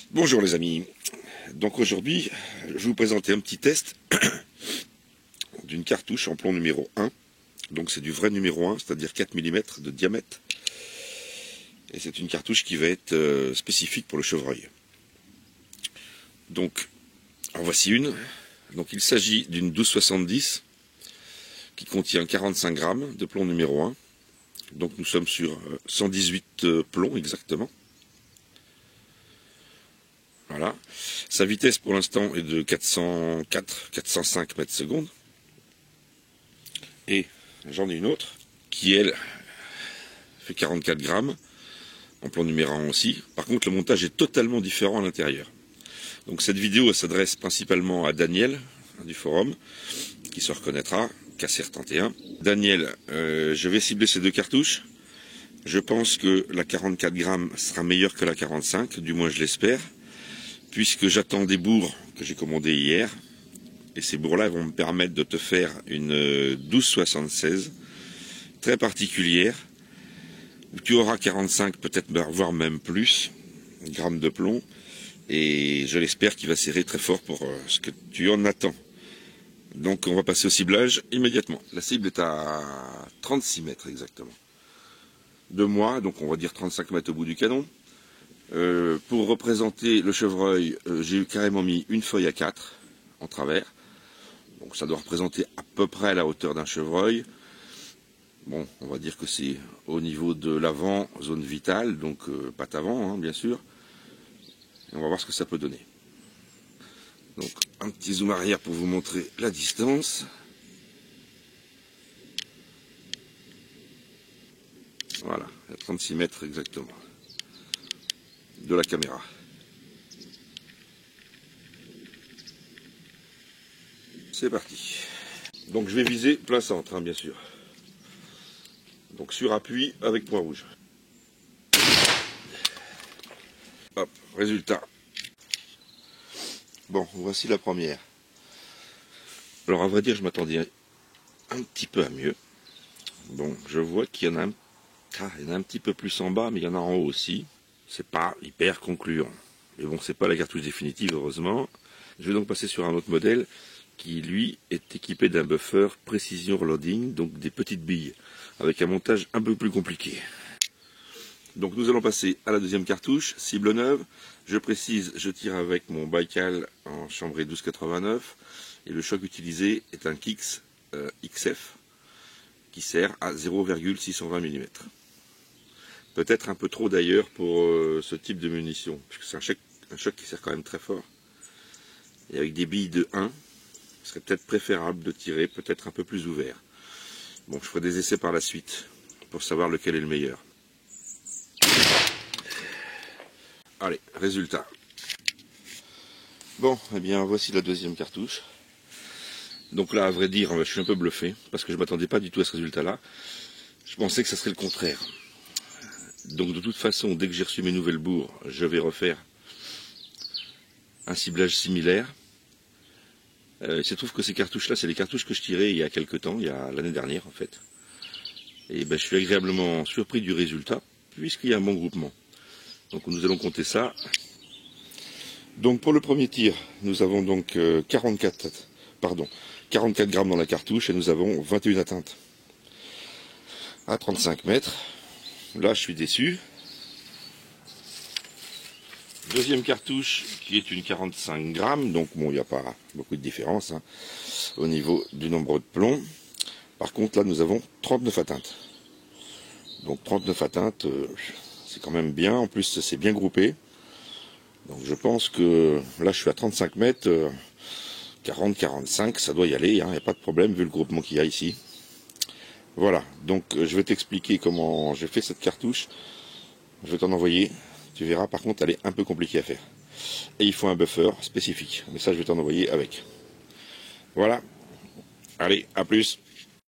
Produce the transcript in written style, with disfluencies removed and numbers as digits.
Bonjour les amis, donc aujourd'hui je vais vous présenter un petit test d'une cartouche en plomb numéro 1, donc c'est du vrai numéro 1, c'est-à-dire 4 mm de diamètre, et c'est une cartouche qui va être spécifique pour le chevreuil. Donc en voici une, donc il s'agit d'une 1270 qui contient 45 grammes de plomb numéro 1, donc nous sommes sur 118 plombs exactement. Voilà. Sa vitesse pour l'instant est de 405 mètres secondes. Et j'en ai une autre qui, elle, fait 44 grammes, en plomb numéro 1 aussi. Par contre, le montage est totalement différent à l'intérieur. Donc cette vidéo s'adresse principalement à Daniel, du forum, qui se reconnaîtra, KCR31. Daniel, je vais cibler ces deux cartouches. Je pense que la 44 grammes sera meilleure que la 45, du moins je l'espère, puisque j'attends des bourres que j'ai commandées hier, et ces bourres-là vont me permettre de te faire une 1276 très particulière, où tu auras 45, peut-être voire même plus, grammes de plomb, et je l'espère qu'il va serrer très fort pour ce que tu en attends. Donc on va passer au ciblage immédiatement. La cible est à 36 mètres exactement. De moi, donc on va dire 35 mètres au bout du canon. Pour représenter le chevreuil, j'ai carrément mis une feuille à 4 en travers. Donc ça doit représenter à peu près la hauteur d'un chevreuil. Bon, on va dire que c'est au niveau de l'avant, zone vitale, donc patte avant, hein, bien sûr. Et on va voir ce que ça peut donner. Donc un petit zoom arrière pour vous montrer la distance. Voilà, à 36 mètres exactement de la caméra. C'est parti. Donc je vais viser plein centre, hein, bien sûr. Donc sur appui avec point rouge. Hop, résultat. Bon, voici la première. Alors à vrai dire, je m'attendais un petit peu à mieux. Bon, je vois qu'il y en a un petit peu plus en bas, mais il y en a en haut aussi. C'est pas hyper concluant. Mais bon, c'est pas la cartouche définitive, heureusement. Je vais donc passer sur un autre modèle qui, lui, est équipé d'un buffer précision reloading, donc des petites billes, avec un montage un peu plus compliqué. Donc nous allons passer à la deuxième cartouche, cible neuve. Je précise, je tire avec mon Baikal en chambré 1289, et le choc utilisé est un Kix XF, qui sert à 0,620 mm. Peut-être un peu trop d'ailleurs pour ce type de munition, puisque c'est un choc qui sert quand même très fort. Et avec des billes de 1, il serait peut-être préférable de tirer peut-être un peu plus ouvert. Bon, je ferai des essais par la suite, pour savoir lequel est le meilleur. Allez, résultat. Bon, eh bien voici la deuxième cartouche. Donc là, à vrai dire, je suis un peu bluffé, parce que je ne m'attendais pas du tout à ce résultat-là. Je pensais que ça serait le contraire. Donc de toute façon, dès que j'ai reçu mes nouvelles bourres, je vais refaire un ciblage similaire. Il se trouve que ces cartouches-là, c'est les cartouches que je tirais il y a quelques temps, il y a l'année dernière en fait. Et ben, je suis agréablement surpris du résultat, puisqu'il y a un bon groupement. Donc nous allons compter ça. Donc pour le premier tir, nous avons donc 44 grammes dans la cartouche et nous avons 21 atteintes à 35 mètres. Là, je suis déçu. Deuxième cartouche qui est une 45 grammes, donc bon, il n'y a pas beaucoup de différence hein, au niveau du nombre de plombs. Par contre, là, nous avons 39 atteintes. Donc 39 atteintes, c'est quand même bien. En plus, c'est bien groupé. Donc je pense que là, je suis à 35 mètres, 40-45, ça doit y aller, il n'y a pas de problème vu le groupement qu'il y a ici. Voilà, donc je vais t'expliquer comment j'ai fait cette cartouche. Je vais t'en envoyer. Tu verras, par contre, elle est un peu compliquée à faire. Et il faut un buffer spécifique. Mais ça, je vais t'en envoyer avec. Voilà. Allez, à plus.